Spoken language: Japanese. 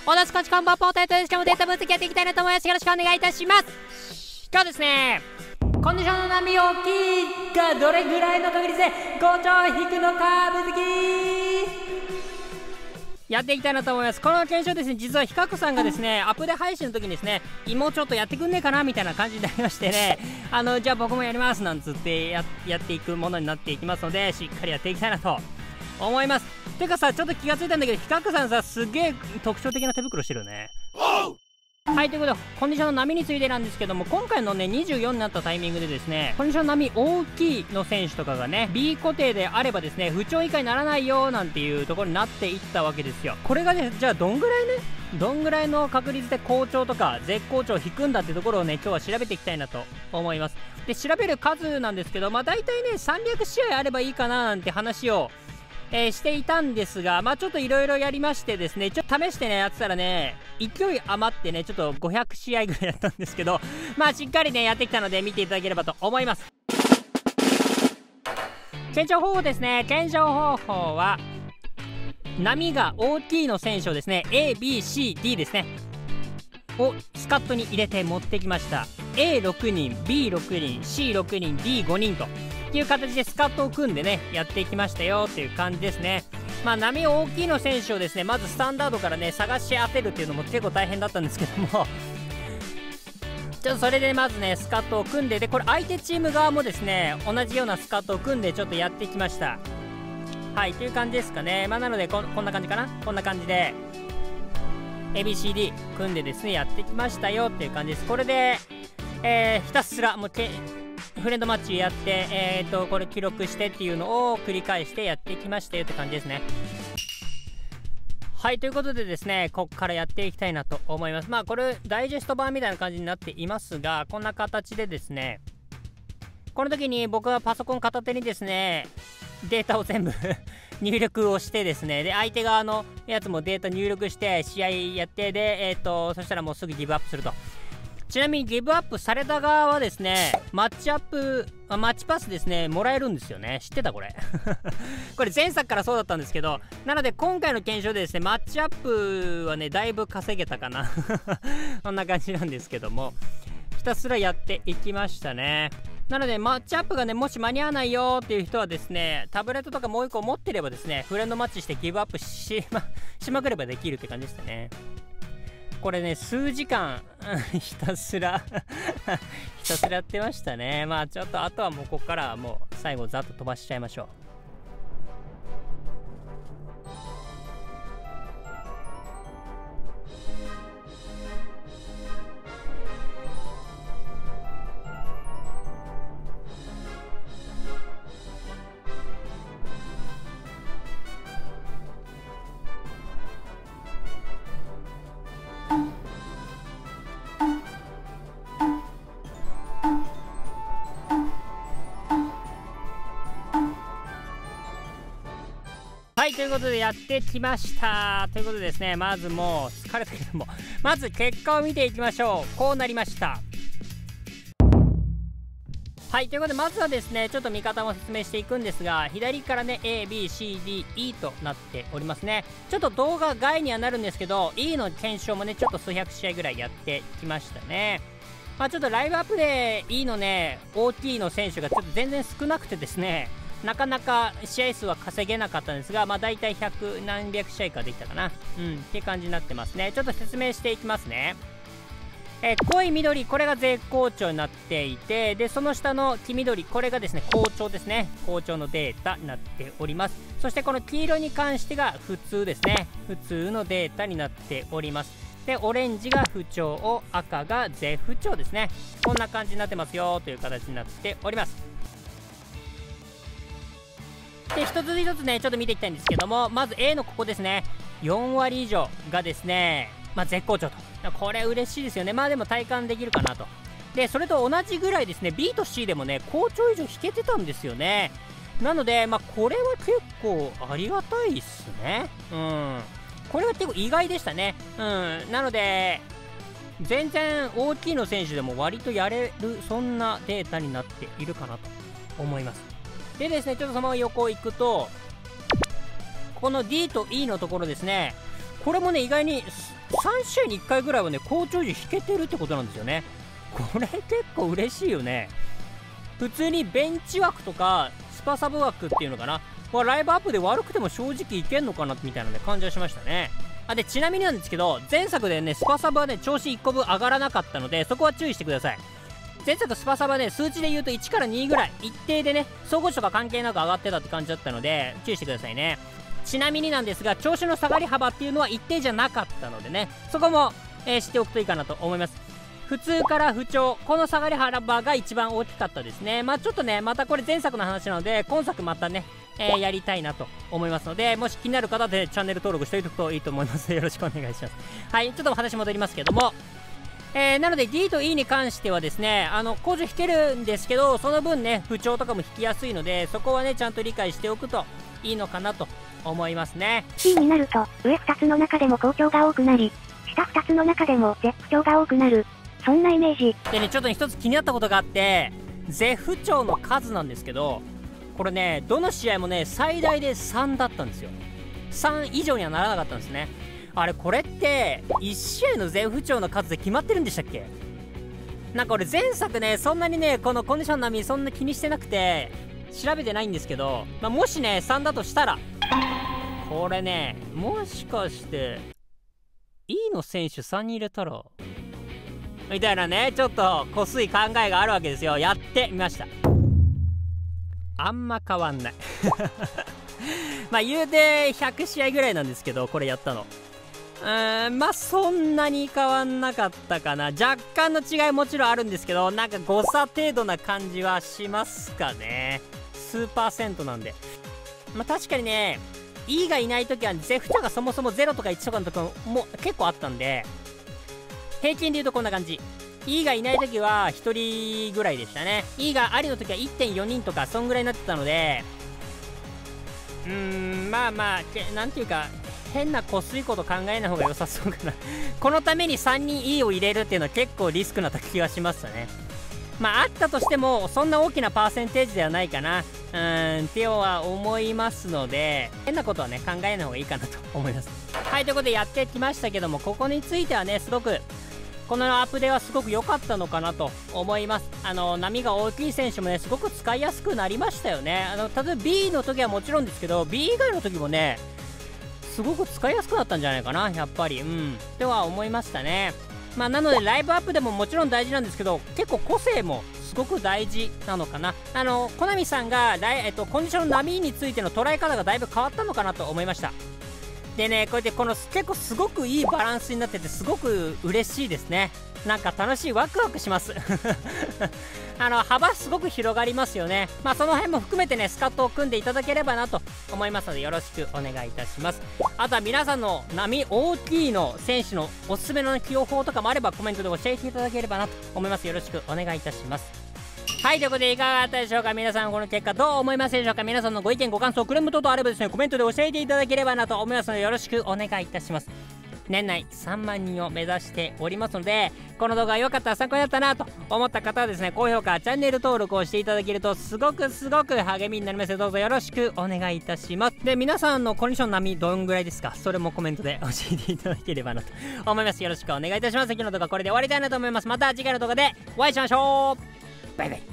同じ価値観バッポータイトでしかもデータ分析やっていきたいなと思います。よろしくお願いいたします。今日ですね、コンディションの波大きいがどれぐらいの確率で5兆引くのか分析やっていきたいなと思います。この検証ですね、実はヒカクさんがですね、アップデ配信の時にですね、もうちょっとやってくんねえかなみたいな感じになりましてね、じゃあ僕もやりますなんつってやっていくものになっていきますので、しっかりやっていきたいなと思います。てかさ、ちょっと気がついたんだけど、ヒカクさんさ、すげえ特徴的な手袋してるよね。はい、ということでコンディションの波についてなんですけども、今回のね24になったタイミングでですね、コンディションの波大きいの選手とかがね B 固定であればですね、不調以下にならないよなんていうところになっていったわけですよ。これがね、じゃあどんぐらいの確率で好調とか絶好調を引くんだってところをね、今日は調べていきたいなと思います。で、調べる数なんですけど、大体ね300試合あればいいかななんて話をしていたんですが、ちょっといろいろやりましてですね、ちょっと試してねやってたらね、勢い余ってねちょっと500試合ぐらいやったんですけど、しっかりねやってきたので見ていただければと思います。検証方法ですね。検証方法は波が大きいの選手をですね ABCD ですねをスカットに入れて持ってきました。 A6 人 B6 人 C6 人 D5 人とっていう形でスカットを組んでねやっていきましたよっていう感じですね。波大きいの選手をですね、まずスタンダードからね探し当てるっていうのも結構大変だったんですけどもちょっとそれでまずねスカットを組んで、でこれ相手チーム側もですね同じようなスカットを組んでちょっとやってきました。はいという感じですかね。なのでこんな感じかな。こんな感じで ABCD 組んでですねやってきましたよっていう感じです。これで、ひたすらもうフレンドマッチやってこれ記録してっていうのを繰り返してやってきましたよって感じですね。はいということでですね、こっからやっていきたいなと思います。これダイジェスト版みたいな感じになっていますが、こんな形でですね、この時に僕はパソコン片手にですねデータを全部入力をしてですね、で相手側のやつもデータ入力して試合やって、でそしたらもうすぐギブアップすると。ちなみにギブアップされた側はですねマッチパスですねもらえるんですよね。知ってたこれこれ前作からそうだったんですけど、なので今回の検証でですねマッチアップはねだいぶ稼げたかなこんな感じなんですけども、ひたすらやっていきましたね。なのでマッチアップがねもし間に合わないよっていう人はですね、タブレットとかもう一個持ってればですねフレンドマッチしてギブアップしまくればできるって感じでしたね。これね数時間ひたすらやってましたね。ちょっとあとはもうここからはもう最後ざっと飛ばしちゃいましょう。はいということでやってきましたということでですね、まずもう疲れたけどもまず結果を見ていきましょう。こうなりました。はいということでまずはですねちょっと見方も説明していくんですが、左からね ABCDE となっておりますね。ちょっと動画外にはなるんですけど E の検証もねちょっと数百試合ぐらいやってきましたね。ちょっとライブアップで E のね大きいの選手がちょっと全然少なくてですね、なかなか試合数は稼げなかったんですが、だいたい100何百試合かできたかなって感じになってますね。ちょっと説明していきますね。濃い緑これが絶好調になっていて、でその下の黄緑これがですね好調ですね。好調のデータになっております。そしてこの黄色に関してが普通ですね。普通のデータになっております。でオレンジが不調、赤が絶不調ですね。こんな感じになってますよという形になっております。で一つ一つねちょっと見ていきたいんですけども、まず A のここですね4割以上がですね絶好調と。これ嬉しいですよね。でも体感できるかなと。でそれと同じぐらいですね B と C でもね好調以上引けてたんですよね。なのでこれは結構ありがたいっすね。これは結構意外でしたね。なので全然大きいの選手でも割とやれるそんなデータになっているかなと思います。でですねちょっとそのまま横行くとこの D と E のところですね、これもね意外に3試合に1回ぐらいはね好調時引けてるってことなんですよね。これ結構嬉しいよね。普通にベンチ枠とかスパサブ枠っていうのかな、ライブアップで悪くても正直いけんのかなみたいな、ね、感じはしましたね。でちなみになんですけど、前作でねスパサブはね調子1個分上がらなかったので、そこは注意してください。前作スパサブはね数値で言うと1から2ぐらい一定でね総合値とか関係なく上がってたって感じだったので注意してくださいね。ちなみになんですが、調子の下がり幅っていうのは一定じゃなかったのでね、そこも、知っておくといいかなと思います。普通から不調、この下がり幅が一番大きかったですね。ちょっとねまたこれ前作の話なので今作またね、やりたいなと思いますので、もし気になる方でチャンネル登録しておくといいと思いますのでよろしくお願いします。はい、ちょっと話戻りますけども、なので D と E に関してはですね、控除引けるんですけど、その分ね不調とかも引きやすいので、そこはねちゃんと理解しておくといいのかなと思いますね。 C になると上2つの中でも好調が多くなり、下2つの中でも絶不調が多くなる、そんなイメージでね、ちょっと一つ気になったことがあって、絶不調の数なんですけど、これねどの試合もね最大で3だったんですよ。3以上にはならなかったんですね。これって1試合の絶不調の数で決まってるんでしたっけ？なんか俺前作ねそんなにねこのコンディション並みそんな気にしてなくて調べてないんですけど、もしね3だとしたら、これねもしかして E の選手3人入れたらみたいなね、ちょっとこすい考えがあるわけですよ。やってみました。あんま変わんない言うて100試合ぐらいなんですけど、これやったのそんなに変わんなかったかな。若干の違いもちろんあるんですけど、なんか誤差程度な感じはしますかね。数パーセントなんで、確かにね E がいない時は絶不調がそもそも0とか1とかの時も結構あったんで、平均でいうとこんな感じ。E がいない時は1人ぐらいでしたね。E がありの時は 1.4 人とかそんぐらいになってたので、なんていうか変なこすいこと考えない方が良さそうかなこのために3人 E を入れるっていうのは結構リスクな気がしましたね。あったとしてもそんな大きなパーセンテージではないかなっては思いますので、変なことはね考えない方がいいかなと思います。はい、ということでやってきましたけども、ここについてはねすごくこのアップデはすごく良かったのかなと思います。波が大きい選手もねすごく使いやすくなりましたよね。例えば B の時はもちろんですけど B 以外の時もねすごく使いやすくなったんじゃないかな、やっぱりとは思いましたね。なのでライブアップでももちろん大事なんですけど、結構個性もすごく大事なのかな。コナミさんがコンディションの波についての捉え方がだいぶ変わったのかなと思いました。でね、こうやってこの結構すごくいいバランスになっててすごく嬉しいですね。なんか楽しい、ワクワクします幅すごく広がりますよね。その辺も含めてねスカットを組んでいただければなと思いますのでよろしくお願いいたします。あとは皆さんの波大きいの選手のおすすめの起用法とかもあればコメントで教えていただければなと思います。よろしくお願いいたします。はい、ということでいかがだったでしょうか。皆さんこの結果どう思いますでしょうか。皆さんのご意見ご感想クレーム等々あればですねコメントで教えていただければなと思いますのでよろしくお願いいたします。年内3万人を目指しておりますので、この動画が良かったら参考になったなと思った方はですね高評価チャンネル登録をしていただけるとすごく励みになりますのでどうぞよろしくお願いいたします。で皆さんのコンディション並みどんぐらいですか、それもコメントで教えていただければなと思います。よろしくお願いいたします。今日の動画これで終わりたいなと思います。また次回の動画でお会いしましょう。バイバイ。